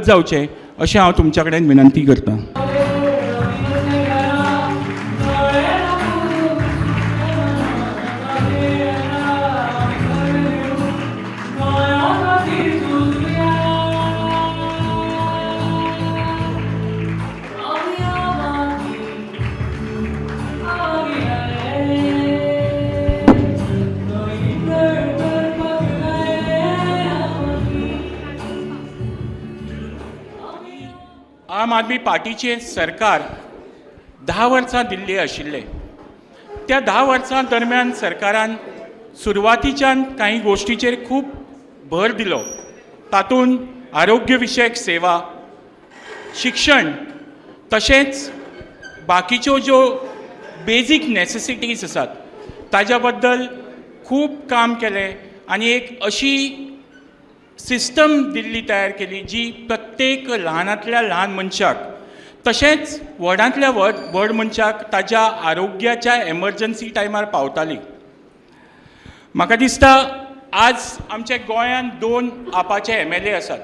जावचें अशें हांव तुमच्या कडेन विनंती करतां. आम आदमी पार्टीचें सरकार 10 वर्सां दिल्ली आशिल्लें. त्या 10 वर्सां दरम्यान सरकारान सुरवातीच्यान कांय गोश्टीचेर खूब भर दिलो. तातूंत आरोग्य विशयक सेवा, शिक्षण, तशेंच बाकीच्यो ज्यो बेजीक नेसेसिटीज आसात ताज्या बद्दल खूब काम केलें आनी एक अशी सिस्टम दिल्ली तयार केली जी प्रत्येक ल्हानांतल्या ल्हान मनशाक तशेंच व्हडांतल्या व्हड मनशाक ताज्या आरोग्याच्या एमर्जन्सी टायमार पावताली. म्हाका दिसता आज आमच्या गोंयांत 2 आपाचे MLA आसात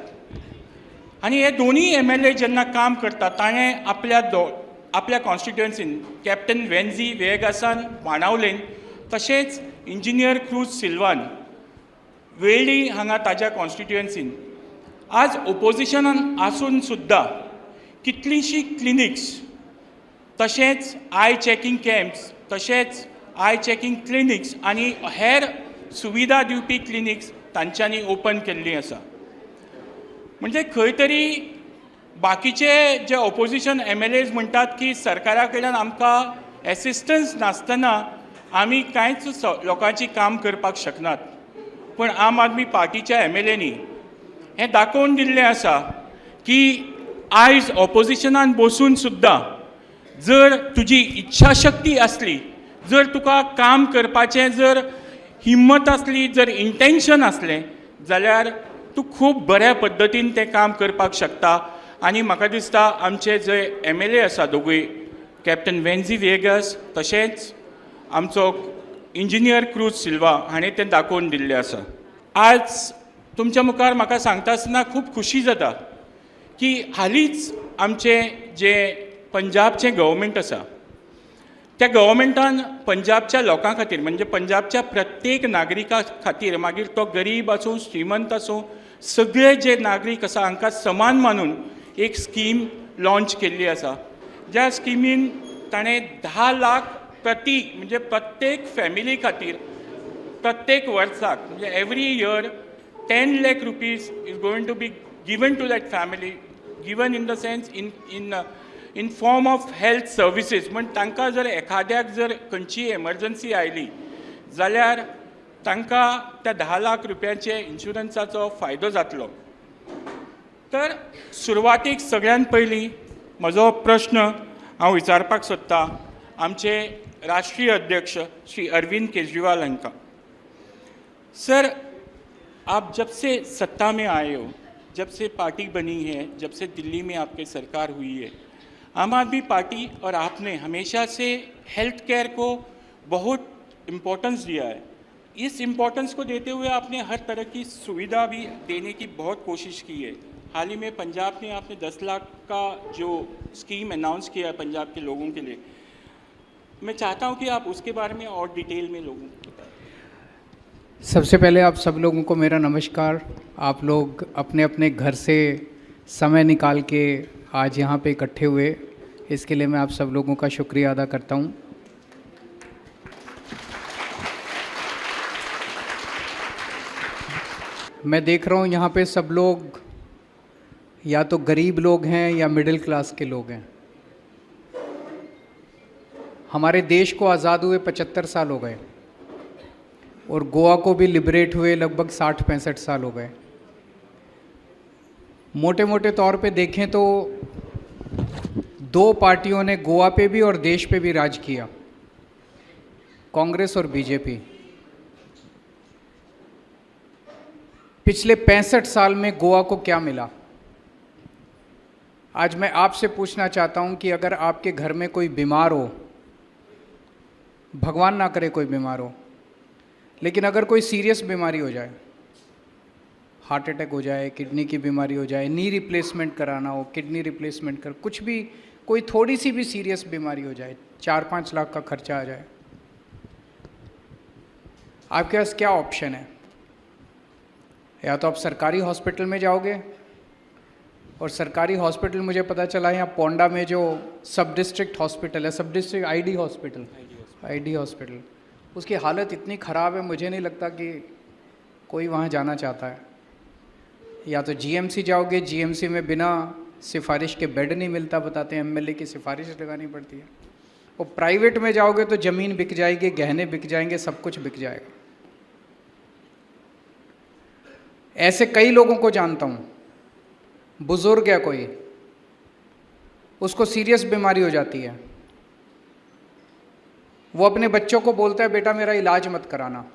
आनी हे दोनूय MLA जेन्ना काम करतात ताणें आपल्या कॉन्स्टिट्युएन्सीन कॅप्टन वेन्झी वेगासान मांडावलेन तशेंच इंजिनियर क्रूज सिल्वान वेळ्ळी हांगा ताज्या कॉन्स्टिट्युएन्सीन आज ओपोजिशनान आसून सुद्दां कितलींशीं क्लिनिक्स तशेंच आय चॅकींग कॅम्प्स तशेंच आय चॅकींग क्लिनिक्स आनी हेर सुविधा दिवपी क्लिनिक्स तांच्यांनी ओपन केल्लीं आसा. म्हणजे खंय तरी बाकीचे जे ऑपोजिशन MLAs म्हणटात की सरकारा कडल्यान आमकां एसिस्टन्स नासतना आमी कांयच लोकांची काम करपाक शकनात. पण आम आदमी पार्टीच्या MLAंनी हें दाखोवन दिल्लें आसा की आयज ऑपोजिशनान बसून सुद्दां जर तुजी इच्छाशक्ती आसली, जर तुका काम करपाचें जर हिम्मत आसली, जर इंटेन्शन आसलें जाल्यार तूं खूब बऱ्या पद्दतीन तें काम करपाक शकता. आनी म्हाका दिसता आमचे जे MLA आसा दोगूय कॅप्टन वेन्झी वेगास तशेंच आमचो इंजिनियर क्रूज सिल्वा हाणें तें दाखोवन दिल्लें आसा. आज तुमच्या मुखार म्हाका सांगता आसतना खूब खुशी जाता की हालींच आमचें जें पंजाबचें गव्हर्मेंट आसा त्या गव्हर्मेंटान पंजाबच्या लोकां खातीर म्हणजे पंजाबच्या प्रत्येक नागरिका खातीर मागीर तो गरीब आसूं श्रीमंत आसूं सगळे जे नागरीक आसा हांकां समान मानून एक स्कीम लॉन्च केल्ली आसा. ज्या स्किमीन ताणें 10 लाख म्हणजे प्रत्येक फॅमिली खातीर प्रत्येक वर्साक म्हणजे every year 10 lakh rupees is going to be given to that family, given in the sense in form of health services. म्हण तांकां जर एखाद्याक जर खंयची एमर्जन्सी आयली जाल्यार तांकां त्या 10 लाख रुपयांचे इन्शुरन्साचो फायदो जातलो. तर सुरवातीक सगळ्यान पयलीं म्हजो प्रश्न हांव विचारपाक सोदतां आमचे राष्ट्रीय अध्यक्ष श्री अरविंद केजरीवाल हांकां. सर, आप जब से सत्ता में आए हो, जब से पार्टी बनी है, जब से दिल्ली में आपकी सरकार हुई है, आम आदमी पार्टी और आपने हमेशा से हेल्थ केयर को बहुत इम्पोर्टेंस दिया है. इस इम्पोर्टेंस को देते हुए आपने हर तरह की सुविधा भी देने की बहुत कोशिश की है. हाल ही में पंजाब में आपने 10 लाख का जो स्कीम अनाउंस किया है पंजाब के लोगों के लिए, मैं चाहता हूं कि आप उसके बारे में और डिटेल में लोगों को बताएं. सबसे पहले आप सब लोगों को मेरा नमस्कार. आप लोग अपने अपने घर से समय निकाल के आज यहाँ पे इकट्ठे हुए, इसके लिए मैं आप सब लोगों का शुक्रिया अदा करता हूँ. मैं देख रहा हूँ यहाँ पे सब लोग या तो गरीब लोग हैं या मिडिल क्लास के लोग हैं. हमारे देश को आज़ाद हुए 75 साल हो गए और गोवा को भी लिबरेट हुए लगभग 60-65 साल हो गए. मोटे मोटे तौर पे देखें तो 2 पार्टियों ने गोवा पे भी और देश पे भी राज किया, कांग्रेस और बीजेपी. पिछले 65 साल में गोवा को क्या मिला? आज मैं आपसे पूछना चाहता हूं कि अगर आपके घर में कोई बीमार हो, भगवान ना करे कोई बीमार हो, लेकिन अगर कोई सीरियस बीमारी हो जाए, हार्ट अटैक हो जाए, किडनी की बीमारी हो जाए, नी रिप्लेसमेंट कराना हो, किडनी रिप्लेसमेंट कर, कुछ भी कोई थोड़ी सी भी सीरियस बीमारी हो जाए, 4-5 लाख का खर्चा आ जाए, आपके पास क्या ऑप्शन है? या तो आप सरकारी हॉस्पिटल में जाओगे, और सरकारी हॉस्पिटल मुझे पता चला यहाँ पोंडा में जो सब डिस्ट्रिक्ट हॉस्पिटल है, सब डिस्ट्रिक्ट आईडी हॉस्पिटल, उसकी हालत इतनी ख़राब है, मुझे नहीं लगता कि कोई वहाँ जाना चाहता है। या तो जीएमसी जाओगे, जीएमसी में बिना सिफारिश के बेड नहीं मिलता, बताते हैं एमएलए की सिफारिश लगानी पड़ती है। और प्राइवेट में जाओगे तो ज़मीन बिक जाएगी, गहने बिक जाएंगे, सब कुछ बिक जाएगा। ऐसे कई लोगों को जानता हूँ, बुजुर्ग है कोई, उसको सीरियस बीमारी हो जाती है, वो अपने बच्चों को बोलता है बेटा मेरा इलाज मत कराना,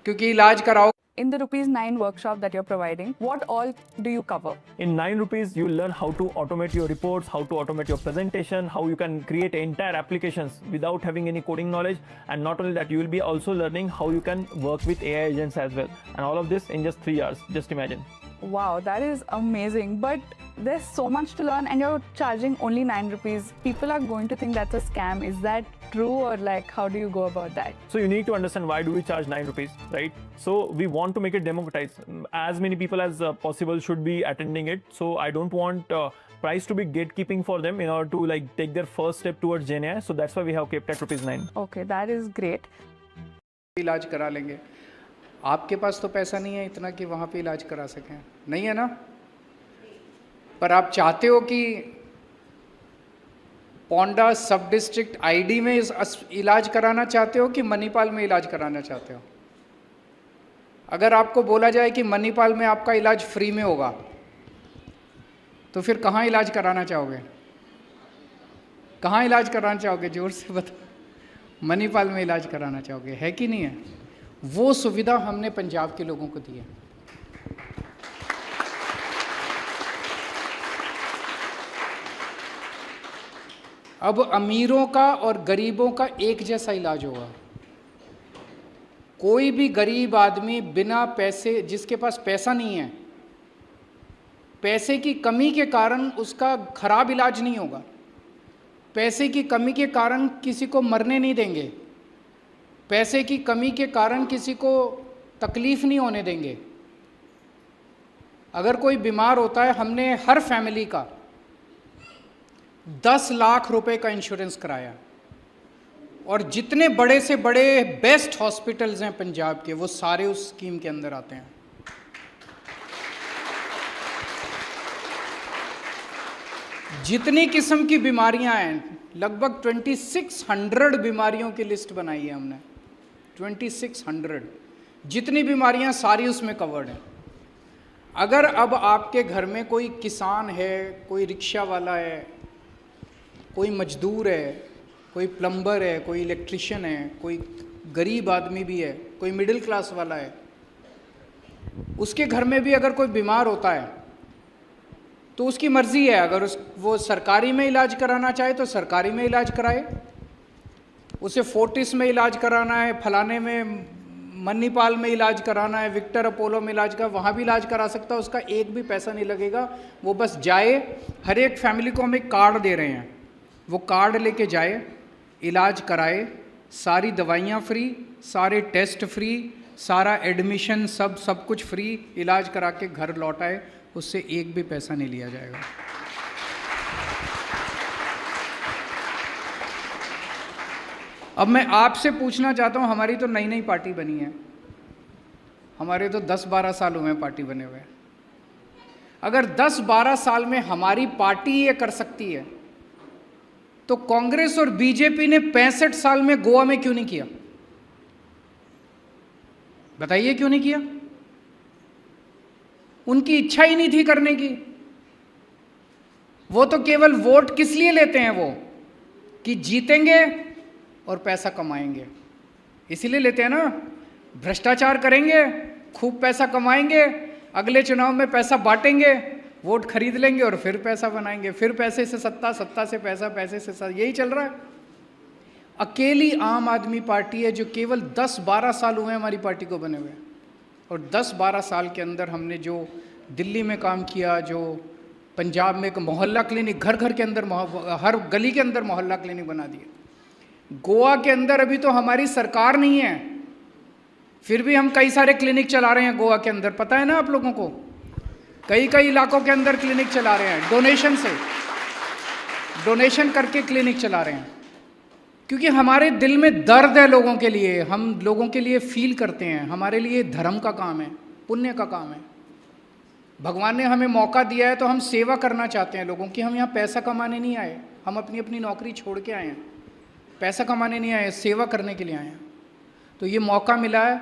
क्योंकि इलाज कराओ। In the ₹9 workshop that you're providing, what all do you cover? In ₹9, you'll learn how to automate your reports, how to automate your presentation, how you can create entire applications without having any coding knowledge. And not only that, you will be also learning how you can work with AI agents as well. And all of this in just 3 hours. Just imagine. Wow, that is amazing. But there's so much to learn and you're charging only ₹9. People are going to think that's a scam. Is that true, or like how do you go about that? So you need to understand why do we charge ₹9, right? So we want to make it democratized. As many people as possible should be attending it. So I don't want price to be gatekeeping for them in order to like take their first step towards GenAI. So that's why we have kept at ₹9. Okay, that is great. इलाज करा लेंगे। आपके पास तो पैसा नहीं है इतना कि वहाँ पे इलाज करा सकें, नहीं है ना? पर आप चाहते हो कि पोंडा सब डिस्ट्रिक्ट आईडी में इलाज कराना चाहते हो कि मणिपाल में इलाज कराना चाहते हो? अगर आपको बोला जाए कि मणिपाल में आपका इलाज फ्री में होगा, तो फिर कहाँ इलाज कराना चाहोगे? कहाँ इलाज कराना चाहोगे? जोर से बताओ। मणिपाल में इलाज कराना चाहोगे, है कि नहीं है? वो सुविधा हमने पंजाब के लोगों को दी है। अब अमीरों का और गरीबों का एक जैसा इलाज होगा। कोई भी गरीब आदमी बिना पैसे, जिसके पास पैसा नहीं है, पैसे की कमी के कारण उसका खराब इलाज नहीं होगा, पैसे की कमी के कारण किसी को मरने नहीं देंगे, पैसे की कमी के कारण किसी को तकलीफ नहीं होने देंगे। अगर कोई बीमार होता है, हमने हर फैमिली का 10 लाख रुपए का इंश्योरेंस कराया, और जितने बड़े से बड़े बेस्ट हॉस्पिटल्स हैं पंजाब के, वो सारे उस स्कीम के अंदर आते हैं। जितनी किस्म की बीमारियां हैं, लगभग 2600 बीमारियों की लिस्ट बनाई है हमने, 2600। जितनी बीमारियां सारी उसमें कवर्ड हैं। अगर अब आपके घर में कोई किसान है, कोई रिक्शा वाला है, कोई मजदूर है, कोई प्लम्बर है, कोई इलेक्ट्रिशियन है, कोई गरीब आदमी भी है, कोई मिडिल क्लास वाला है, उसके घर में भी अगर कोई बीमार होता है तो उसकी मर्ज़ी है। अगर वो सरकारी में इलाज कराना चाहे तो सरकारी में इलाज कराए, उसे फोर्टिस में इलाज कराना है, फलाने में मणिपाल में इलाज कराना है, विक्टर अपोलो में इलाज का, वहाँ भी इलाज करा सकता है, उसका एक भी पैसा नहीं लगेगा। वो बस जाए, हर एक फैमिली को हम एक कार्ड दे रहे हैं, वो कार्ड लेके जाए, इलाज कराए, सारी दवाइयाँ फ्री, सारे टेस्ट फ्री, सारा एडमिशन सब कुछ फ्री, इलाज करा के घर लौटाए, उससे एक भी पैसा नहीं लिया जाएगा। अब मैं आपसे पूछना चाहता हूँ, हमारी तो नई नई पार्टी बनी है, हमारे तो 10-12 साल हुए हैं पार्टी बने हुए। अगर 10-12 साल में हमारी पार्टी ये कर सकती है, तो कांग्रेस और बीजेपी ने 65 साल में गोवा में क्यों नहीं किया? बताइए क्यों नहीं किया? उनकी इच्छा ही नहीं थी करने की। वो तो केवल वोट किस लिए लेते हैं? वो कि जीतेंगे और पैसा कमाएंगे, इसीलिए लेते हैं ना। भ्रष्टाचार करेंगे, खूब पैसा कमाएंगे, अगले चुनाव में पैसा बांटेंगे, वोट खरीद लेंगे और फिर पैसा बनाएंगे, फिर पैसे से सत्ता, सत्ता से पैसा, पैसे से सत्ता, यही चल रहा है। अकेली आम आदमी पार्टी है जो केवल 10-12 साल हुए हमारी पार्टी को बने हुए। और 10-12 साल के अंदर हमने जो दिल्ली में काम किया, जो पंजाब में एक मोहल्ला क्लिनिक, घर घर के अंदर, हर गली के अंदर मोहल्ला क्लिनिक बना दिए। गोवा के अंदर अभी तो हमारी सरकार नहीं है, फिर भी हम कई सारे क्लिनिक चला रहे हैं गोवा के अंदर, पता है ना आप लोगों को? कई इलाकों के अंदर क्लिनिक चला रहे हैं, डोनेशन करके क्लिनिक चला रहे हैं, क्योंकि हमारे दिल में दर्द है लोगों के लिए, हम लोगों के लिए फील करते हैं। हमारे लिए धर्म का काम है, पुण्य का काम है। भगवान ने हमें मौका दिया है तो हम सेवा करना चाहते हैं लोगों की। हम यहाँ पैसा कमाने नहीं आए, हम अपनी अपनी नौकरी छोड़ के आए हैं, पैसा कमाने नहीं आए, सेवा करने के लिए आए हैं। तो ये मौका मिला है,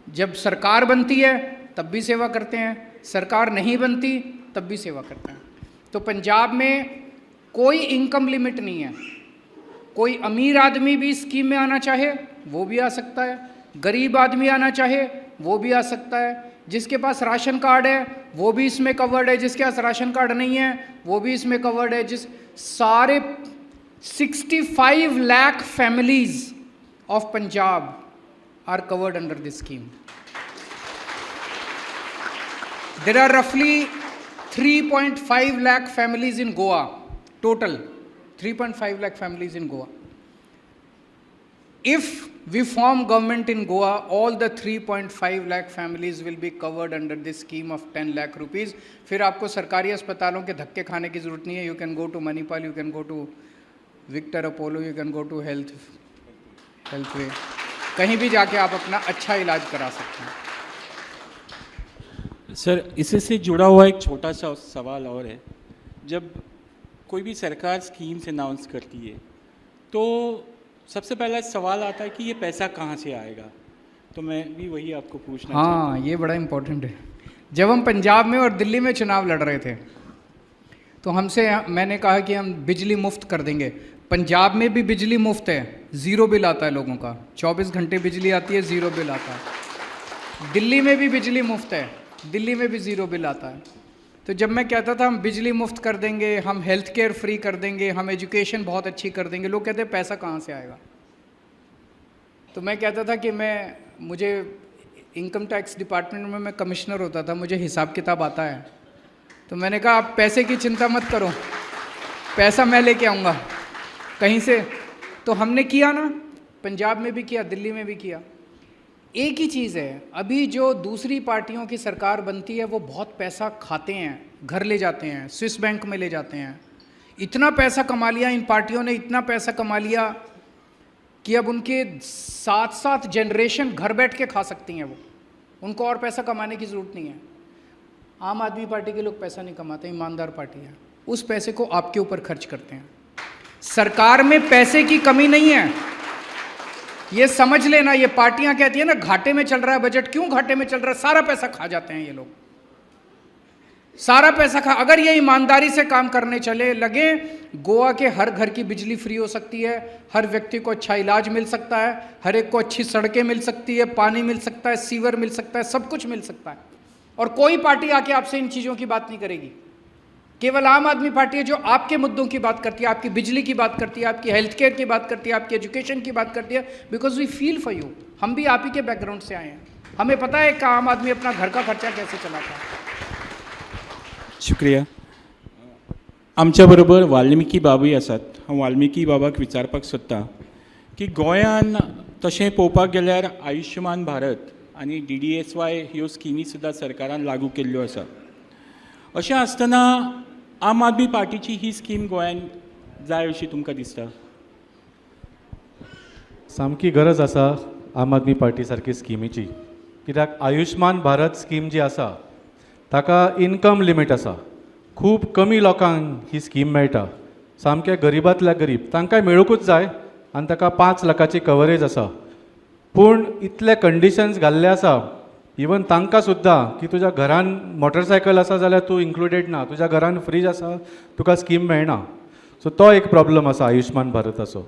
जब सरकार बनती है तब भी सेवा करते हैं, सरकार नहीं बनती तब भी सेवा करते हैं। तो पंजाब में कोई इनकम लिमिट नहीं है, कोई अमीर आदमी भी स्कीम में आना चाहे वो भी आ सकता है, गरीब आदमी आना चाहे वो भी आ सकता है, जिसके पास राशन कार्ड है वो भी इसमें कवर्ड है, जिसके पास राशन कार्ड नहीं है वो भी इसमें कवर्ड है। जिस सारे 65 lakh families of Punjab are covered under this scheme. There are roughly 3.5 lakh families in Goa, total 3.5 lakh families in Goa. If we form government in Goa, all the 3.5 lakh families will be covered under this scheme of 10 lakh rupees. फिर आपको सरकारी अस्पतालों के धक्के खाने की जरूरत नहीं है। You can go to Manipal, you can go to Victor Apollo, you can go to Healthway. कहीं भी जाके आप अपना अच्छा इलाज करा सकते हैं। सर, इससे से जुड़ा हुआ एक छोटा सा सवाल और है, जब कोई भी सरकार स्कीम्स अनाउंस करती है तो सबसे पहला सवाल आता है कि ये पैसा कहाँ से आएगा, तो मैं भी वही आपको पूछना चाहता हूँ। हाँ, ये बड़ा इम्पोर्टेंट है। जब हम पंजाब में और दिल्ली में चुनाव लड़ रहे थे तो मैंने कहा कि हम बिजली मुफ्त कर देंगे। पंजाब में भी बिजली मुफ्त है, ज़ीरो बिल आता है लोगों का, 24 घंटे बिजली आती है, ज़ीरो बिल आता है। दिल्ली में भी बिजली मुफ्त है, दिल्ली में भी ज़ीरो बिल आता है। तो जब मैं कहता था हम बिजली मुफ्त कर देंगे, हम हेल्थ केयर फ्री कर देंगे, हम एजुकेशन बहुत अच्छी कर देंगे, लोग कहते हैं पैसा कहाँ से आएगा। तो मैं कहता था कि मुझे इनकम टैक्स डिपार्टमेंट में मैं कमिश्नर होता था, मुझे हिसाब किताब आता है। तो मैंने कहा आप पैसे की चिंता मत करो, पैसा मैं लेके आऊँगा कहीं से। तो हमने किया ना, पंजाब में भी किया, दिल्ली में भी किया। एक ही चीज़ है, अभी जो दूसरी पार्टियों की सरकार बनती है वो बहुत पैसा खाते हैं, घर ले जाते हैं, स्विस बैंक में ले जाते हैं। इतना पैसा कमा लिया इन पार्टियों ने, इतना पैसा कमा लिया कि अब उनके 7 जनरेशन घर बैठ के खा सकती हैं वो, उनको और पैसा कमाने की ज़रूरत नहीं है। आम आदमी पार्टी के लोग पैसा नहीं कमाते, ईमानदार पार्टी है, उस पैसे को आपके ऊपर खर्च करते हैं। सरकार में पैसे की कमी नहीं है, ये समझ लेना। ये पार्टियां कहती है ना घाटे में चल रहा है बजट, क्यों घाटे में चल रहा है? सारा पैसा खा जाते हैं ये लोग, सारा पैसा खा। अगर ये ईमानदारी से काम करने चले लगे, गोवा के हर घर की बिजली फ्री हो सकती है, हर व्यक्ति को अच्छा इलाज मिल सकता है, हर एक को अच्छी सड़कें मिल सकती है, पानी मिल सकता है, सीवर मिल सकता है, सब कुछ मिल सकता है। और कोई पार्टी आके आपसे इन चीज़ों की बात नहीं करेगी। केवल आम आदमी पार्टी है जो आपके मुद्दों की बात करती है, आपकी बिजली की बात करती है, आपकी हेल्थ केयर की बात करती है, आपकी एजुकेशन की बात करती है, because we feel for you. हम भी आप ही के बैकग्राउंड से आए हैं, हमें पता है कि आम आदमी अपना घर का खर्चा कैसे चलाता है। शुक्रिया। आमच्या बरोबर वाल्मिकी बाबूय आसात। हांव वाल्मिकी बाबाक विचारपाक सोदतां की गोंयान तशें पळोवपाक गेल्यार आयुश्यमान भारत आनी DDSY ह्यो स्किमी सुद्दां सरकारान लागू केल्ल्यो आसा। अशें आसतना आम आदमी पार्टीची ही स्कीम गोंयान जाय अशी तुमकां दिसता? सामकी गरज आसा आम आदमी पार्टी सारकी स्किमीची, कित्याक आयुश्मान भारत स्कीम जी आसा ताका इनकम लिमीट आसा। खूब कमी लोकांक ही स्कीम मेळटा, सामके गरीबांतल्या गरीब, तांकां मेळूंकूच जाय आनी ताका 5 लाखाची कवरेज आसा। पूण इतले कंडिशन्स घाल्ले आसा इवन तांकां सुद्दां की तुज्या घरान मोटरसायकल आसा जाल्यार तूं इन्क्लुडेड ना, तुज्या घरान फ्रीज आसा तुका स्कीम मेळना। सो तो एक प्रॉब्लम आसा आयुश्मान भारताचो।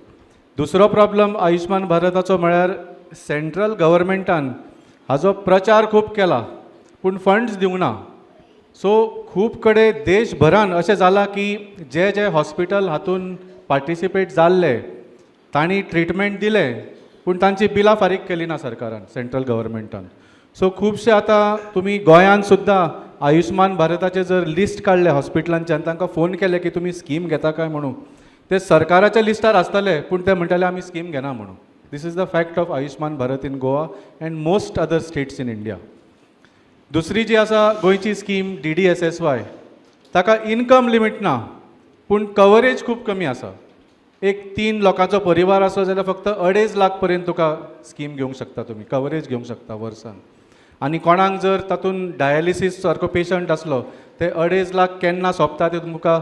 दुसरो प्रॉब्लम आयुश्मान भारताचो म्हळ्यार सेंट्रल गव्हर्मेंटान हाजो प्रचार खूब केला पूण फंड्स दिवंक ना। सो खूब कडेन देशभरान अशें जालां की जे हॉस्पिटल हातून पार्टिसिपेट जाल्ले तांणी ट्रिटमेंट दिले पूण तांची बिलां फारीक केली ना सरकारान, सेंट्रल गव्हर्मेंटान। सो खुबशे आतां तुमी गोंयांत सुद्दां आयुश्मान भारताचे जर लिस्ट काडले हॉस्पिटलांचे आनी तांकां फोन केले की तुमी स्कीम घेता काय म्हणून ते सरकाराच्या लिस्टार आसतले पूण ते म्हणटाले आमी स्कीम घेना म्हणून. This is the fact of Ayushman Bharat in Goa and most other states in India. दुसरी जी आसा गोंयची स्कीम DDSSY, ताका इनकम लिमीट ना पूण कवरेज खूब कमी आसा. एक 3 लोकांचो परिवार आसलो जाल्यार फक्त 2.5 लाख पर्यंत तुका स्कीम घेवंक शकता, तुमी कवरेज घेवंक शकता वर्सान. आनी कोणाक जर तातूंत डायलिसीस सारको पेशंट आसलो ते 2.5 लाख केन्ना सोंपता ते तुमकां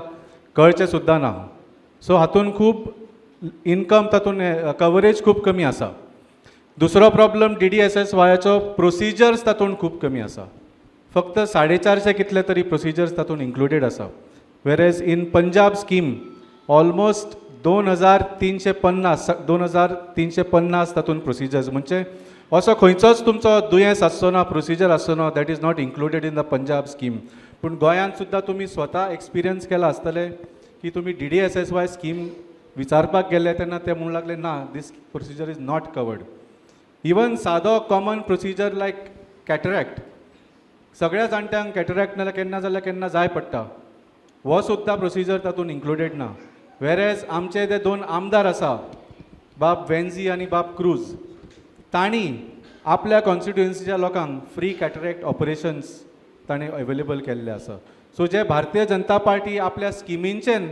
कळचें सुद्दां ना. सो हातूंत खूब इनकम तातूंत कवरेज खूब कमी आसा. दुसरो प्रॉब्लम DDSSYचो प्रोसिजर्स तातूंत खूब कमी आसा. फक्त 450 कितले तरी प्रोसिजर्स तातूंत इन्क्लुडेड आसा. वेरेज इन पंजाब स्कीम ऑलमोस्ट 2350 तातूंत प्रोसिजर्स, म्हणजे असो खंयचोच तुमचो दुयेंस आसचो ना, प्रोसिजर आसचो ना that is not included in the Punjab scheme. पूण गोंयांत सुद्दां तुमी स्वता एक्सपिरियन्स केला आसतले की तुमी DDSSY स्कीम विचारपाक गेले तेन्ना ते म्हणूंक लागले ना, this procedure is not covered. Even सादो कॉमन प्रोसिजर लायक कॅटरॅक्ट, सगळ्या जाणट्यांक कॅटरॅक्ट नाल्यार केन्ना जाय पडटा, हो सुद्दां प्रोसिजर तातूंत इन्क्लुडेड ना. वेरेज आमचे ते 2 आमदार आसा, बाब वेन्झी आनी बाब क्रूज, तांणी आपल्या कॉन्स्टिट्युएन्सीच्या लोकांक फ्री कॅटरॅक्ट ऑपरेशन्स ताणें अवेलेबल केल्ले आसा. सो जे भारतीय जनता पार्टी आपल्या स्किमींचें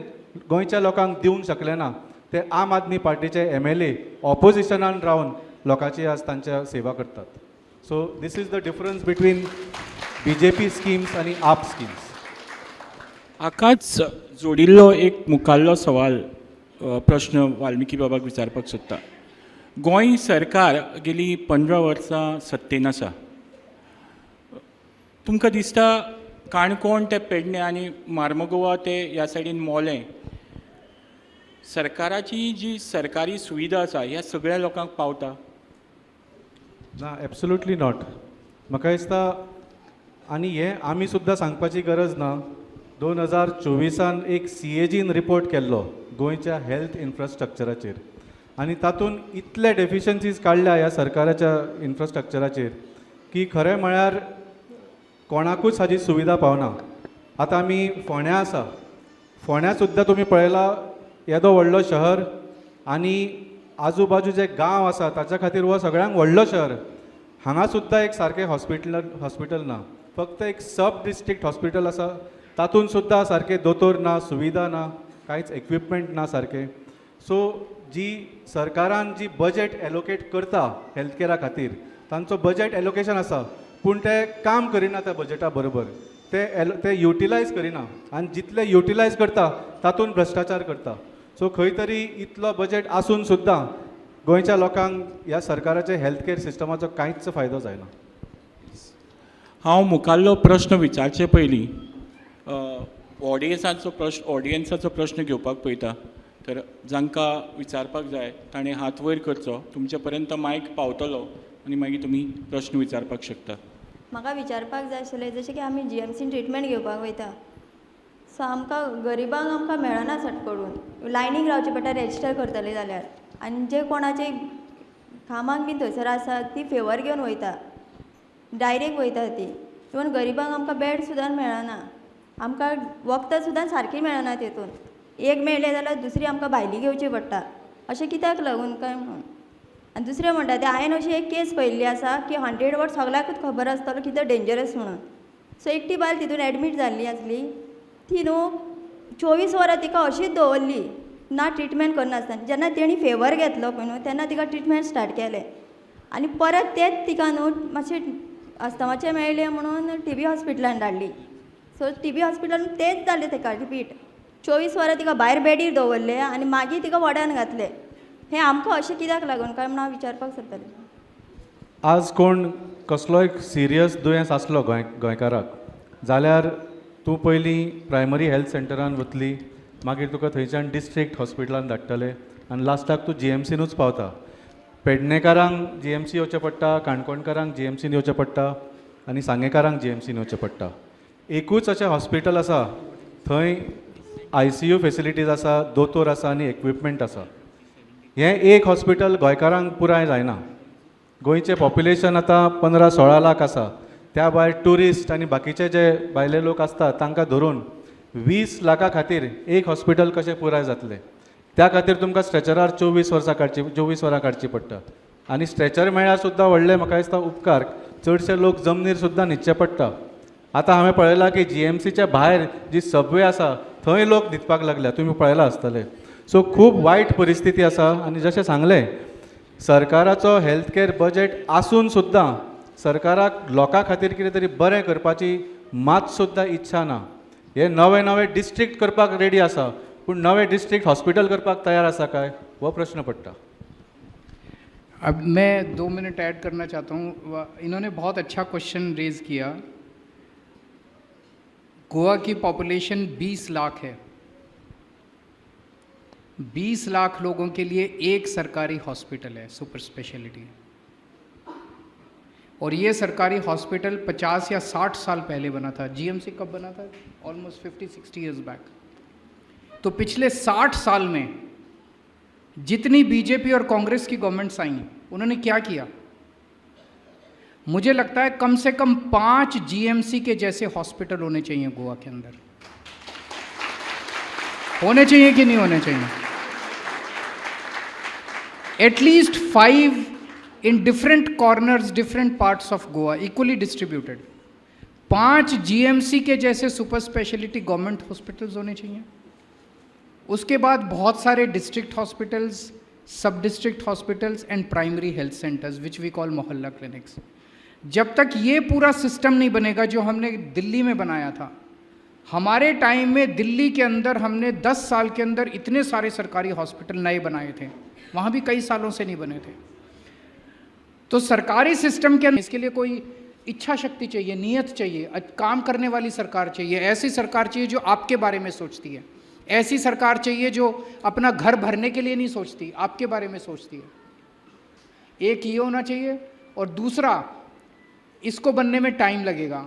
गोंयच्या लोकांक दिवंक शकले ना ते आम आदमी पार्टीचे MLA ऑपोजिशनान रावन लोकांची आज तांच्या सेवा करतात. So this is the difference between BJP schemes आनी आप स्किम्स. हाकाच जोडिल्लो एक मुखाल्लो सवाल प्रश्न वाल्मिकी बाबाक विचारपाक सोदता. गोंय सरकार गेली 15 वर्सां सत्तेन आसा. तुमकां दिसता काणकोण ते पेडणे आनी मार्मगोवा ते ह्या सायडीन मोलें सरकाराची जी सरकारी सुविधा आसा ह्या सगळ्या लोकांक पावता? ना, एब्सोल्युटली नॉट. म्हाका दिसता आनी हें आमी सुद्दां सांगपाची गरज ना. 2024 एक CAGन रिपोर्ट केल्लो गोंयच्या हेल्थ इन्फ्रास्ट्रक्चराचेर आनी तातूंत इतले डेफिशन्सीज काडल्या ह्या सरकाराच्या इन्फ्रास्ट्रक्चराचेर की खरें म्हळ्यार कोणाकूच हाची सुविधा पावना. आतां आमी फोंड्या आसा, फोंड्या सुद्दां तुमी पळयलां येदो व्हडलो शहर आनी आजूबाजू जे गांव आसा ताच्या खातीर हो सगळ्यांक व्हडलो शहर. हांगा सुद्दां एक सारकें हॉस्पिटल ना. फक्त एक सब डिस्ट्रिक्ट हॉस्पिटल आसा, तातूंत सुद्दां सारके दोतोर ना, सुविधा ना, कांयच इक्विपमेंट ना सारके. सो जी सरकारान जी बजेट एलोकेट करता हेल्थ कॅरा खातीर तांचो बजेट एलोकेशन आसा पूण ते काम करिना त्या बजेटा बरोबर. ते युटिलायज करिना आनी जितले युटिलायज करता तातूंत भ्रश्टाचार करता. सो खंय तरी इतलो बजेट आसून सुद्दां गोंयच्या लोकांक ह्या सरकाराचे हेल्थ कॅर सिस्टमाचो कांयच फायदो जायना. हांव मुखाल्लो प्रश्न विचारचे पयलीं ऑडियन्साचो प्रश्न घेवपाक पळयता. तर जांकां विचारपाक जाय ताणें हात वयर करचो, तुमचे पर्यंत मायक पावतलो आनी मागीर तुमी प्रश्न विचारपाक शकता. म्हाका विचारपाक जाय आशिल्लें जशें की आमी GMCन ट्रिटमेंट घेवपाक वयता, सो आमकां गरिबांक आमकां मेळना सट करून लायनीक रावचें पडटा रॅजिस्टर करतले जाल्यार. आनी जे कोणाचे कामाक बीन थंयसर आसा ती फेवर घेवन वयता, डायरेक्ट वयता ती. इवन गरिबांक आमकां बेड सुद्दां मेळना, आमकां वखदां सुद्दां सारकीं मेळना. तेतून एक मेळ्ळें जाल्यार दुसरी आमकां भायली घेवची पडटा. अशें कित्याक लागून काय म्हणून. आनी दुसरें म्हणटा तें हांवें अशी एक केस पळयल्ली आसा की 100 वॉट सगळ्याकूच खबर आसतलो कितें डेंजरस म्हणून. सो एकटी बायल तितून एडमीट जाल्ली आसली. ती न्हू 24 वरां तिका अशीच दवरली ना ट्रिटमेंट करनासतना. जेन्ना तेणी फेवर घेतलो पळय न्हू तेन्ना तिका ट्रिटमेंट स्टार्ट केलें आनी परत तेच तिका न्हू मातशें अस्थमाचें मेळ्ळें म्हणून TB हॉस्पिटलान धाडली. सो TB हॉस्पिटलान तेच जालें ताका रिपीट. 24 वरां तिका भायर बेडीर दवरलें आनी मागीर तिका वड्यान घातलें. हें आमकां अशें कित्याक लागून काय म्हूण हांव विचारपाक सोदतालें. आज कोण कसलोय सिरियस दुयेंस आसलो गोंयकाराक जाल्यार तूं पयलीं प्रायमरी हेल्थ सेंटरान वतली, मागीर तुका थंयच्यान डिस्ट्रिक्ट हॉस्पिटलान धाडटले आनी लास्टाक तूं GMCनूच पावता. पेडणेकारांक GMC येवचें पडटा, काणकोणकारांक GMCन येवचें पडटा आनी सांगेकारांक GMCन येवचें पडटा. एकूच अशें हॉस्पिटल आसा, थंय ICU फेसिलिटीज आसा, दोतोर आसा आनी इक्विपमेंट आसा. हें एक हॉस्पिटल गोंयकारांक पुराय जायना. गोंयचें पॉप्युलेशन आतां 15-16 लाख आसा. त्या भायर ट्युरिस्ट आनी बाकीचे जे भायले लोक आसतात तांकां धरून 20 लाखा खातीर एक हॉस्पिटल कशें पुराय जातलें. त्या खातीर तुमकां स्ट्रेचरार 24 वरां काडची पडटा. आनी स्ट्रेचर मेळ्ळ्यार सुद्दां व्हडले म्हाका दिसता उपकार चडशे लोक जमनीर सुद्दां न्हिदचे पडटा. आतां हांवें पळयलां की GMCच्या भायर जी सबवे आसा थंय लोक न्हिदपाक लागल्या. तुमी पळयलां आसतलें. सो खूब वायट परिस्थिती आसा. आनी जशें सांगलें सरकाराचो हेल्थ कॅर बजेट आसून सुद्दां सरकाराक लोकां खातीर कितें तरी बरें करपाची मात सुद्दां इच्छा ना. हे नवे डिस्ट्रिक्ट करपाक रेडी आसा पूण नवे डिस्ट्रिक्ट हॉस्पिटल करपाक तयार आसा काय हो प्रश्न पडटा. अब मैं 2 मिनट ऐड करना चाहता हूँ. इन्होंने बहुत अच्छा क्वेश्चन रेज किया. गोवा की पॉपुलेशन 20 लाख है. 20 लाख लोगों के लिए एक सरकारी हॉस्पिटल है सुपर स्पेशलिटी. और ये सरकारी हॉस्पिटल 50 या 60 साल पहले बना था. GMC कब बना था? Almost 50-60 years back. तो पिछले 60 साल में जितनी बीजेपी और कांग्रेस की गवर्नमेंट्स आई उन्होंने क्या किया? मुझे लगता है कम से कम 5 GMC के जैसे हॉस्पिटल होने चाहिए गोवा के अंदर. होने चाहिए कि नहीं होने चाहिए? At least 5 in different corners, different parts of Goa, equally distributed. 5 GMC के जैसे सुपर स्पेशलिटी गवर्नमेंट हॉस्पिटल्स होने चाहिए. उसके बाद बहुत सारे डिस्ट्रिक्ट हॉस्पिटल्स, सब district hospitals and primary health centres which we call mohalla clinics. जब तक ये पूरा सिस्टम नहीं बनेगा जो हमने दिल्ली में बनाया था. हमारे टाइम में दिल्ली के अंदर हमने 10 साल के अंदर इतने सारे सरकारी हॉस्पिटल नए बनाए थे. वहाँ भी कई सालों से नहीं बने थे. तो सरकारी सिस्टम के अंदर इसके लिए कोई इच्छा शक्ति चाहिए, नीयत चाहिए, काम करने वाली सरकार चाहिए. ऐसी सरकार चाहिए जो आपके बारे में सोचती है. ऐसी सरकार चाहिए जो अपना घर भरने के लिए नहीं सोचती, आपके बारे में सोचती है. एक ये होना चाहिए. और दूसरा, इसको बनने में टाइम लगेगा.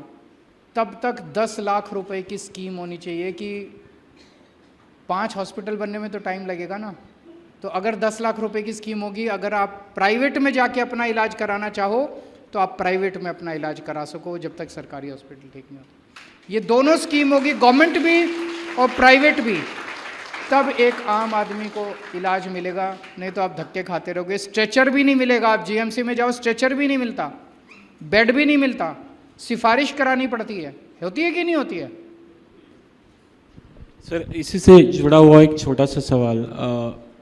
तब तक 10 लाख रुपए की स्कीम होनी चाहिए कि 5 हॉस्पिटल बनने में तो टाइम लगेगा ना. तो अगर 10 लाख रुपए की स्कीम होगी, अगर आप प्राइवेट में जाके अपना इलाज कराना चाहो तो आप प्राइवेट में अपना इलाज करा सको जब तक सरकारी हॉस्पिटल ठीक नहीं होता. ये दोनों स्कीम होगी, गवर्नमेंट भी और प्राइवेट भी. तब एक आम आदमी को इलाज मिलेगा. नहीं तो आप धक्के खाते रहोगे. स्ट्रेचर भी नहीं मिलेगा. आप GMC में जाओ, स्ट्रेचर भी नहीं मिलता, बेड भी नहीं मिलता, सिफारिश करानी पड़ती है. होती है कि नहीं होती है? सर, इसी से जुड़ा हुआ एक छोटा सा सवाल.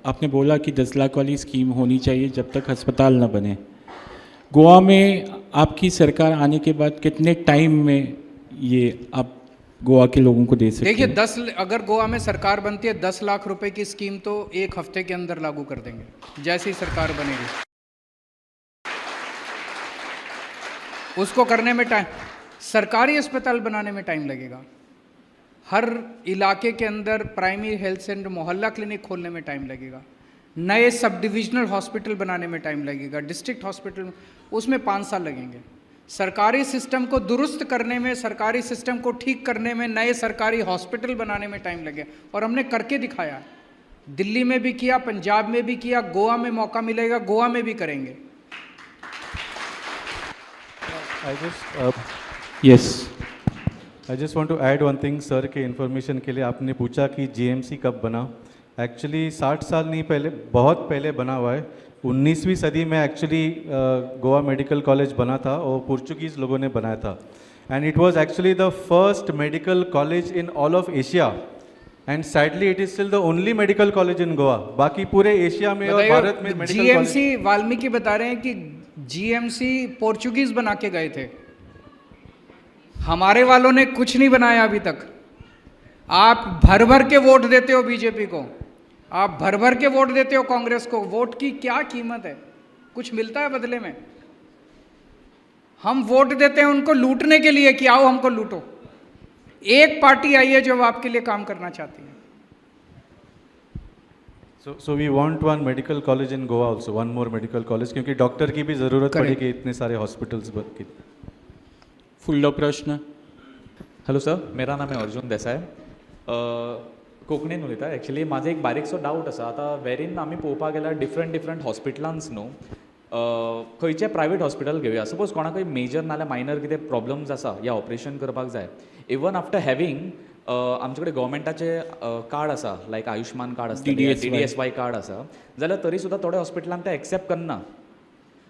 आपने बोला कि 10 लाख वाली स्कीम होनी चाहिए जब तक अस्पताल न बने. गोवा में आपकी सरकार आने के बाद कितने टाइम में ये आप गोवा के लोगों को दे सकते हैं? देखिए, अगर गोवा में सरकार बनती है 10 लाख रुपए की स्कीम तो 1 हफ्ते के अंदर लागू कर देंगे जैसी सरकार बनेगी. उसको करने में टाइम, सरकारी अस्पताल बनाने में टाइम लगेगा. हर इलाके के अंदर प्राइमरी हेल्थ सेंटर, मोहल्ला क्लिनिक खोलने में टाइम लगेगा. नए सब डिविजनल हॉस्पिटल बनाने में टाइम लगेगा. डिस्ट्रिक्ट हॉस्पिटल, उसमें 5 साल लगेंगे. सरकारी सिस्टम को दुरुस्त करने में, सरकारी सिस्टम को ठीक करने में, नए सरकारी हॉस्पिटल बनाने में टाइम लगे. और हमने करके दिखाया. दिल्ली में भी किया, पंजाब में भी किया, गोवा में मौका मिलेगा गोवा में भी करेंगे. I just want to add one thing. Sir के इन्फॉर्मेशन के लिए आपने पूछा कि GMC कब बना. एक्चुअली 60 साल नहीं पहले, बहुत पहले बना हुआ है. 19वीं सदी में एक्चुअली गोवा मेडिकल कॉलेज बना था और पुर्तगीज़ लोगों ने बनाया था. And it was actually the first medical college in all of Asia. And sadly it is still the only medical college in Goa. बाकी पूरे एशिया में और भारत में मेडिकल GMC, वाल्मीकि बता रहे हैं कि GMC पोर्चुगीज बना के गए थे. हमारे वालों ने कुछ नहीं बनाया अभी तक. आप भर भर के वोट देते हो बीजेपी को, आप भर भर के वोट देते हो कांग्रेस को. वोट की क्या कीमत है? कुछ मिलता है बदले में? हम वोट देते हैं उनको लूटने के लिए कि आओ हमको लूटो. एक पार्टी आई है जो आपके लिए काम करना चाहती है. So we want one medical college in Goa also, one more medical college, क्योंकि डॉक्टर की भी ज़रूरत पड़ेगी इतने सारे हॉस्पिटल्स की. फुडलो प्रश्न. हॅलो सर, मेरा नाम है अर्जुन देसाय. कोंकणीन उलयता. एक्चुअली म्हाजो एक बारीकसो डावट आसा. आतां वेरीन आमी पळोवपाक गेल्यार डिफरंट हॉस्पिटलांस न्हू खंयचें प्रायवेट हॉस्पिटल घेवया. सपोज कोणाकय मेजर नाल्यार मायनर कितें प्रॉब्लम्स आसा या ऑपरेशन करपाक जाय, इवन आफ्टर हॅविंग आमचे कडेन गव्हर्मेंटाचे कार्ड आसा, लायक आयुश्मान कार्ड आसता, DDSY कार्ड आसा, जाल्यार तरी सुद्दां थोड्या हॉस्पिटलांत ते एक्सेप्ट करना.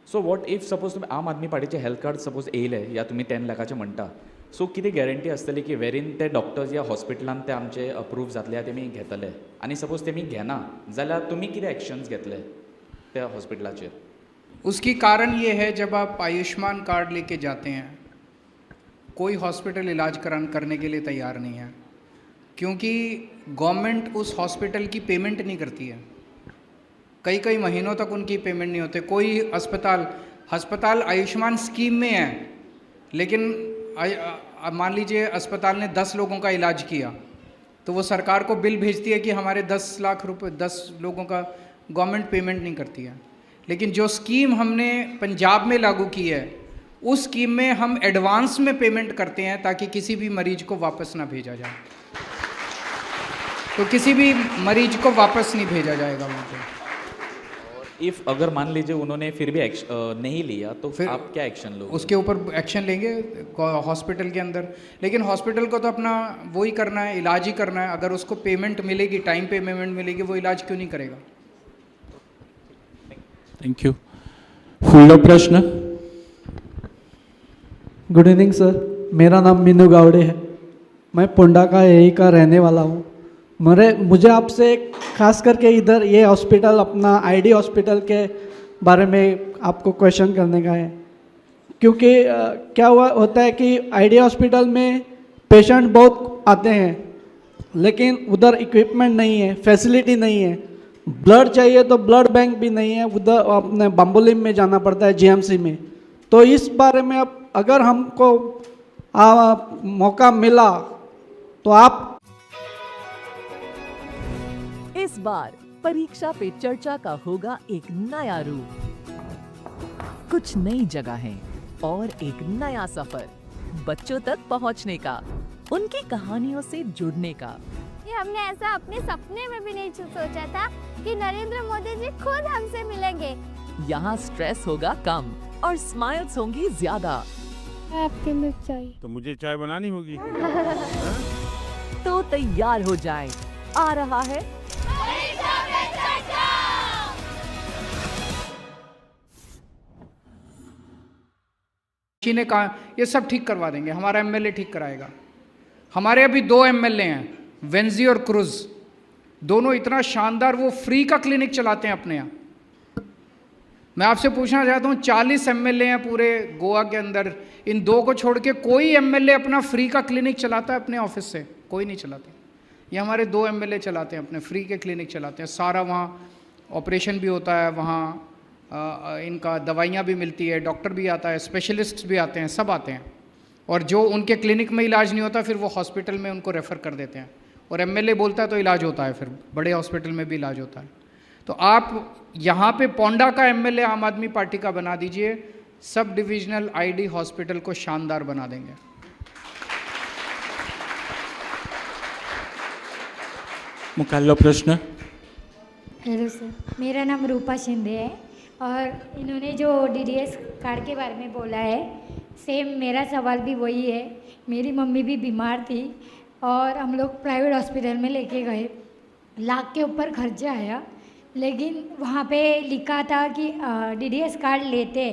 सो वॉट इफ सपोज तुमी आम आदमी पार्टीचे हेल्थ कार्ड सपोज येयले या तुमी 10 लाखाचे म्हणटा, सो कितें गॅरंटी आसतली की वेरीन ते डॉक्टर्स या हॉस्पिटलांत ते आमचे अप्रूव जातले या तेमी घेतले, आनी सपोज तेमी घेना जाल्यार तुमी कितें एक्शन्स घेतले त्या हॉस्पिटलाचेर? उसकी कारण ये है, जब आप आयुष्मान कार्ड लेके जाते हैं, कोई हॉस्पिटल इलाज करने के लिए तैयार नहीं है, क्योंकि गवर्नमेंट उस हॉस्पिटल की पेमेंट नहीं करती है. कई कई महीनों तक उनकी पेमेंट नहीं होते. कोई अस्पताल आयुष्मान स्कीम में है, लेकिन मान लीजिए अस्पताल ने 10 लोगों का इलाज किया, तो वो सरकार को बिल भेजती है कि हमारे 10 लाख रुपए 10 लोगों का गवर्नमेंट पेमेंट नहीं करती है. लेकिन जो स्कीम हमने पंजाब में लागू की है, उस स्कीम में हम एडवांस में पेमेंट करते हैं ताकि किसी भी मरीज को वापस ना भेजा जाए. तो किसी भी मरीज को वापस नहीं भेजा जाएगा वहाँ पे. इफ अगर मान लीजिए उन्होंने फिर भी नहीं लिया तो फिर आप क्या एक्शन लोगे? उसके ऊपर एक्शन लेंगे हॉस्पिटल के अंदर. लेकिन हॉस्पिटल को तो अपना वो ही करना है, इलाज ही करना है. अगर उसको पेमेंट मिलेगी, टाइम पे पेमेंट मिलेगी, वो इलाज क्यों नहीं करेगा? Thank you. फुडलो प्रश्न. गुड इवनिंग सर, मेरा नाम मीनू गावड़े है. मैं पोंडा का यही का रहने वाला हूँ. मुझे आपसे खास करके इधर ये हॉस्पिटल, अपना आईडी हॉस्पिटल के बारे में आपको क्वेश्चन करने का है. क्योंकि क्या होता है कि आईडी हॉस्पिटल में पेशेंट बहुत आते हैं, लेकिन उधर इक्विपमेंट नहीं है, फैसिलिटी नहीं है. ब्लड चाहिए तो ब्लड बैंक भी नहीं है, उधर अपने बम्बोलिम में जाना पड़ता है, GMC में. तो इस बारे में अब अगर हमको मौका मिला तो आप इस बार परीक्षा पे चर्चा का होगा एक नया रूप, कुछ नई जगहें और एक नया सफर, बच्चों तक पहुंचने का, उनकी कहानियों से जुड़ने का. ये हमने ऐसा अपने सपने में भी नहीं सोचा था कि नरेंद्र मोदी जी खुद हमसे मिलेंगे. यहाँ स्ट्रेस होगा कम और स्माइल्स होंगी ज्यादा. आपके लिए चाहिए तो मुझे चाय बनानी होगी. तो तैयार हो जाएं, आ रहा है किसी ने कहा ये सब ठीक करवा देंगे, हमारा MLA ठीक कराएगा. हमारे अभी 2 MLA हैं, वेंजी और क्रूज. दोनों इतना शानदार, वो फ्री का क्लिनिक चलाते हैं अपने यहाँ. मैं आपसे पूछना चाहता हूँ, 40 MLA हैं पूरे गोवा के अंदर, इन 2 को छोड़ के कोई MLA अपना फ्री का क्लिनिक चलाता है अपने ऑफिस से? कोई नहीं चलाते. ये हमारे 2 MLA चलाते हैं, अपने फ्री के क्लिनिक चलाते हैं. सारा वहाँ ऑपरेशन भी होता है, वहाँ इनका दवाइयाँ भी मिलती है, डॉक्टर भी आता है, स्पेशलिस्ट भी आते हैं, सब आते हैं. और जो उनके क्लिनिक में इलाज नहीं होता, फिर वो हॉस्पिटल में उनको रेफ़र कर देते हैं. और MLA बोलता है तो इलाज होता है, फिर बड़े हॉस्पिटल में भी इलाज होता है. तो आप यहाँ पे पोंडा का MLA आम आदमी पार्टी का बना दीजिए, सब डिविजनल आईडी हॉस्पिटल को शानदार बना देंगे. मुखाल्लो प्रश्न. हेलो सर, मेरा नाम रूपा शिंदे है और इन्होंने जो DDS कार्ड के बारे में बोला है, सेम मेरा सवाल भी वही है. मेरी मम्मी भी बीमार थी और हम लोग प्राइवेट हॉस्पिटल में लेके गए, लाख के ऊपर खर्चा आया. लेकिन वहाँ पे लिखा था कि DDS कार्ड लेते,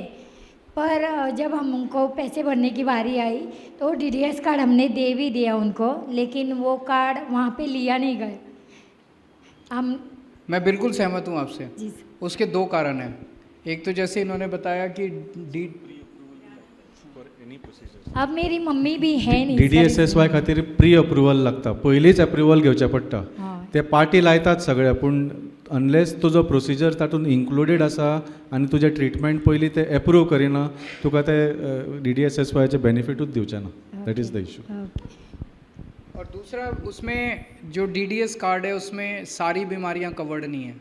पर जब हमको पैसे भरने की बारी आई तो DDS कार्ड हमने दे भी दिया उनको, लेकिन वो कार्ड वहाँ पे लिया नहीं गया. मैं बिल्कुल सहमत हूँ आपसे. जी. उसके 2 कारण हैं. एक तो जैसे इन्होंने बताया कि अब मेरी मम्मी भी है नहीं. DDSSY खातीर प्री अप्रुवल लागता, पयलींच अप्रुवल घेवचें पडटा. ते पार्टी लायतात सगळे, पूण अनलेस तुजो प्रोसिजर तातूंत इन्क्लुडेड आसा आनी तुजें ट्रिटमेंट पयलीं ते एप्रूव करिना, तुका ते DDSSYचे बेनिफिटूच दिवचे ना. That is the issue. और दूसरा, उसमें जो DDS कार्ड है उसमें सारी बीमारियां कवर्ड नहीं है.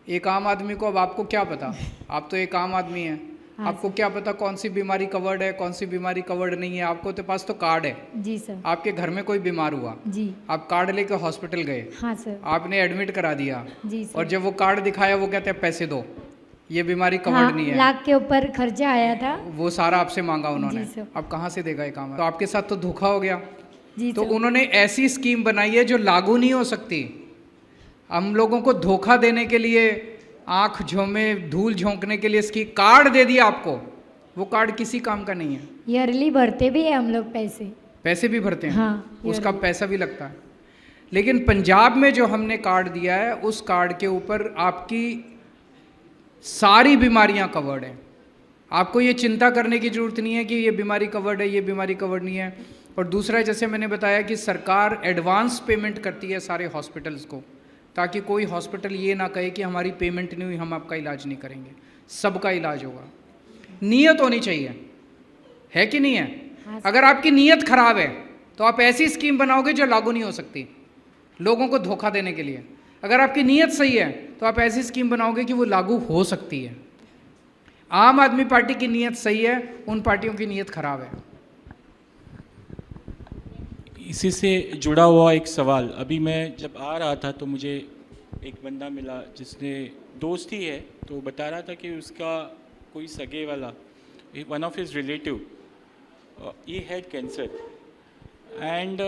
एक आम आदमी को, अब आपको क्या पता, आप तो एक आम आदमी हैं, आपको क्या पता कौन सी बीमारी कवर्ड है, कौन सी बीमारी कवर्ड नहीं है? आपको तो पास तो कार्ड है. जी सर. आपके घर में कोई बीमार हुआ, जी, आप कार्ड लेकर हॉस्पिटल गए. हाँ सर. आपने एडमिट करा दिया. जी सर. और जब वो कार्ड दिखाया, वो कहते हैं पैसे दो. ये बीमारी कवर्ड नहीं है। लाख के ऊपर खर्चा आया था। वो सारा आपसे मांगा उन्होंने। जी सर। अब कहाँ से देगा ये काम? तो आपके साथ तो धोखा हो गया। जी तो सर। उन्होंने ऐसी स्कीम बनाई है जो लागू नहीं हो सकती। हम लोगों को धोखा देने के लिए, आंख झोंमे धूल झोंकने के लिए इसकी कार्ड दे दिया आपको। वो कार्ड किसी काम का नहीं है। ईयरली भरते भी है हम लोग पैसे। पैसे भी भरते हैं। हाँ, उसका yearly। पैसा भी लगता है। लेकिन पंजाब में जो हमने कार्ड दिया है, उस कार्ड के ऊपर आपकी सारी बीमारियां कवर्ड हैं। आपको ये चिंता करने की ज़रूरत नहीं है कि ये बीमारी कवर्ड है, ये बीमारी कवर्ड नहीं है। और दूसरा, जैसे मैंने बताया कि सरकार एडवांस पेमेंट करती है सारे हॉस्पिटल्स को, ताकि कोई हॉस्पिटल ये ना कहे कि हमारी पेमेंट नहीं हुई, हम आपका इलाज नहीं करेंगे। सबका इलाज होगा। नीयत होनी चाहिए, है कि नहीं है? हाँ। अगर आपकी नीयत खराब है तो आप ऐसी स्कीम बनाओगे जो लागू नहीं हो सकती, लोगों को धोखा देने के लिए। अगर आपकी नीयत सही है तो आप ऐसी स्कीम बनाओगे कि वो लागू हो सकती है। आम आदमी पार्टी की नीयत सही है, उन पार्टियों की नीयत खराब है। इसी से जुड़ा हुआ एक सवाल, अभी मैं जब आ रहा था तो मुझे एक बंदा मिला जिसने दोस्त ही है, तो बता रहा था कि उसका कोई सगे वाला, one of his relative, he had cancer and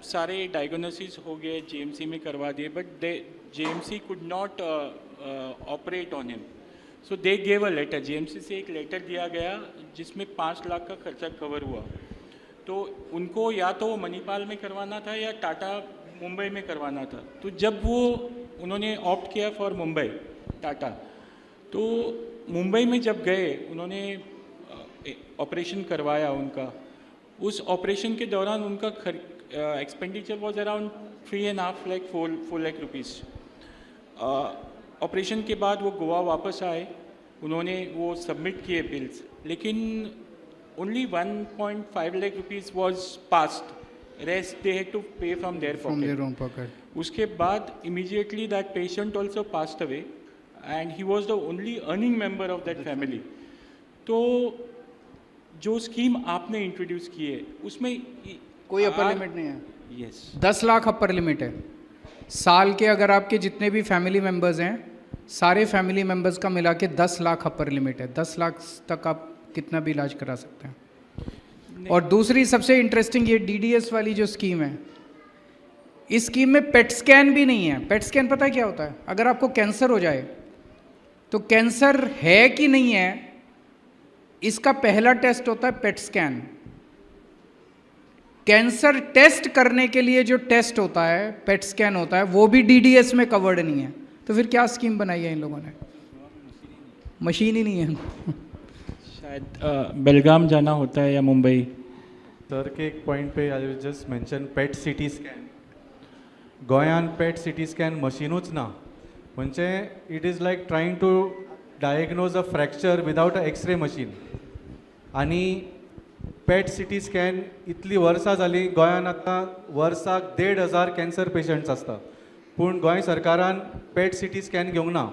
सारे डायग्नोसिस हो गए, जीएमसी में करवा दिए, but they GMC could not operate on him, so they gave a letter. GMC से एक लेटर दिया गया जिसमें 5 लाख का खर्चा कवर हुआ। तो उनको या तो मणिपाल में करवाना था या टाटा मुंबई में करवाना था। तो जब वो उन्होंने ऑप्ट किया फॉर मुंबई टाटा, तो मुंबई में जब गए उन्होंने ऑपरेशन करवाया उनका। उस ऑपरेशन के दौरान उनका expenditure was around 3.5 lakh 4 lakh rupees. Operation के बाद वो गोवा वापस आए, उन्होंने वो सबमिट किए बिल्स, लेकिन only 1.5 lakh rupees was passed, rest they had to pay from their pocket. उसके बाद immediately that patient also passed away and he was the only earning member of that family. तो जो स्कीम आपने introduce की है उसमें कोई अपर लिमिट नहीं है। यस, 10 लाख अपर लिमिट है। साल के अगर आपके जितने भी फैमिली मेंबर्स हैं, सारे फैमिली मेंबर्स का मिला के 10 लाख अपर लिमिट है। 10 लाख तक आप कितना भी इलाज करा सकते हैं। और दूसरी सबसे इंटरेस्टिंग ये डीडीएस वाली जो स्कीम है, इस स्कीम में पेट स्कैन भी नहीं है। पेट स्कैन पता है क्या होता है? अगर आपको कैंसर हो जाए तो कैंसर है कि नहीं है, इसका पहला टेस्ट होता है पेट स्कैन। कैंसर टेस्ट करने के लिए जो टेस्ट होता है, पेट स्कैन होता है, वो भी डीडीएस में कवर्ड नहीं है। तो फिर क्या स्कीम बनाई है इन लोगों ने? मशीन ही नहीं है। शायद बेलगाम जाना होता है या मुंबई। तर के एक पॉइंट पे I will just mention PET CT scan. गोंयान पेट सिटी स्कॅन मशीनूच ना. म्हणजे it is like trying to diagnose a fracture without a x-ray machine. आनी पेट सिटी स्कॅन इतली वर्सां जाली गोंयान आतां वर्साक 1,500 कॅन्सर पेशंट्स आसता. पूण गोंय सरकारान पेट सिटी स्कॅन घेवंक ना.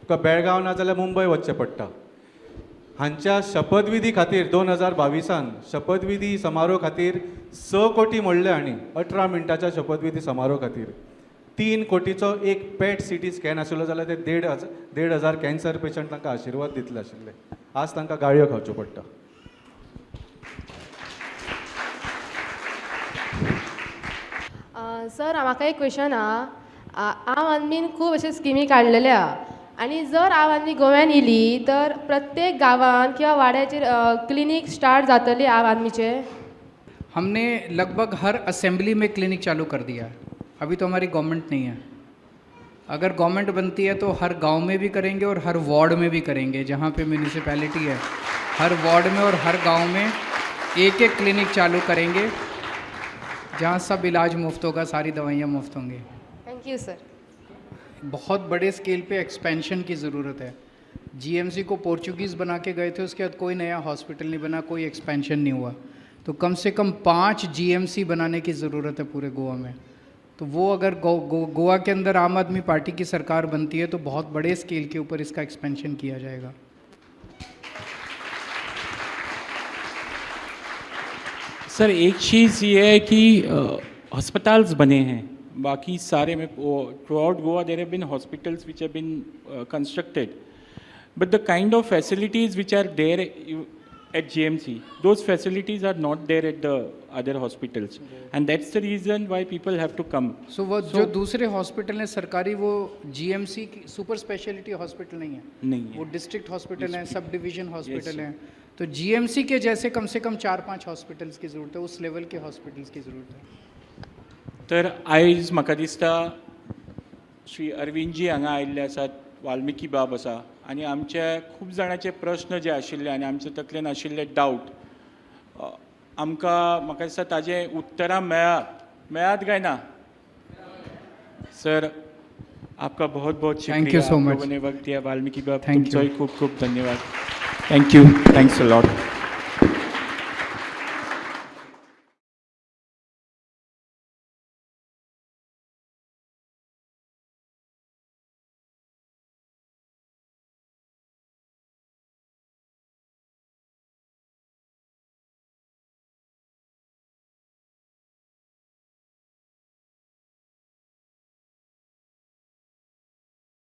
तुका बेळगांव ना जाल्यार मुंबय वचचें पडटा. हांच्या शपथविधी खातीर 2022 शपथविधी समारोह खातीर 6 कोटी मोडले. आनी 18 मिनटाच्या शपथविधी समारोह खातीर 3 कोटीचो एक पेट सिटी स्कॅन आशिल्लो जाल्यार ते 1,500 कॅन्सर पेशंट तांकां आशिर्वाद दितले आशिल्ले. आज तांकां गाळयो खावच्यो पडटा. सर म्हाका एक क्वेश्चन आहा. आम आदमीन खूब अशे स्किमी काडलेले आहा आनी जर आम आदमी गोव्यान येयली तर प्रत्येक गांवान किंवा वाड्याचेर क्लिनीक स्टार्ट जातली आम आदमीचे. हमने लगभग हर असेंबली में क्लिनिक चालू कर दिया है. अभी तो हमारी गवर्नमेंट नहीं है. अगर गवर्नमेंट बनती है तो हर गांव में भी करेंगे और हर वार्ड में भी करेंगे. जहाँ पे म्यूनिसिपैलिटी है हर वार्ड में और हर गांव में एक एक क्लिनिक चालू करेंगे जहाँ सब इलाज मुफ्त होगा, सारी दवाइयाँ मुफ्त होंगी. Thank you sir. बहुत बड़े स्केल पे एक्सपेंशन की ज़रूरत है. जीएमसी को पोर्चुगीज़ बना के गए थे, उसके बाद कोई नया हॉस्पिटल नहीं बना, कोई एक्सपेंशन नहीं हुआ. तो कम से कम 5 जीएमसी बनाने की ज़रूरत है पूरे गोवा में. तो वो अगर गोवा के अंदर आम आदमी पार्टी की सरकार बनती है तो बहुत बड़े स्केल के ऊपर इसका एक्सपेंशन किया जाएगा. सर एक चीज़ ये है कि हॉस्पिटल्स बने हैं, बाकी सारे में throughout Goa there have been hospitals which have been constructed, but the kind of facilities which are there at GMC, those facilities are not there at the other hospitals, and that's the reason why people have to come. सो वो जो दूसरे hospital हैं सरकारी, वो GMC की super speciality hospital नहीं है, नहीं वो है. डिस्ट्रिक्ट हॉस्पिटल हैं, सब डिवीजन हॉस्पिटल sir. हैं. तो जीएमसी के जैसे कम से कम 4-5 हॉस्पिटल्स की ज़रूरत है, उस लेवल के हॉस्पिटल्स की ज़रूरत है. तर आयज म्हाका दिसता श्री अरविंदजी हांगा आयिल्ले आसात, वाल्मिकी बाब आसा, आनी आमचे खूब जाणांचे प्रश्न जे आशिल्ले आनी आमचे तकलेन आशिल्ले डावट आमकां म्हाका दिसता ताजें उतरां मेळ्ळात काय ना. सर आपका बहुत बहुत शुक्रिया. Thank you so much. लोगों ने वक्त दिया. वाल्मिकी बाब Thank you. तुमचोय खूब खूब धन्यवाद. थँक्यू. Thanks a lot.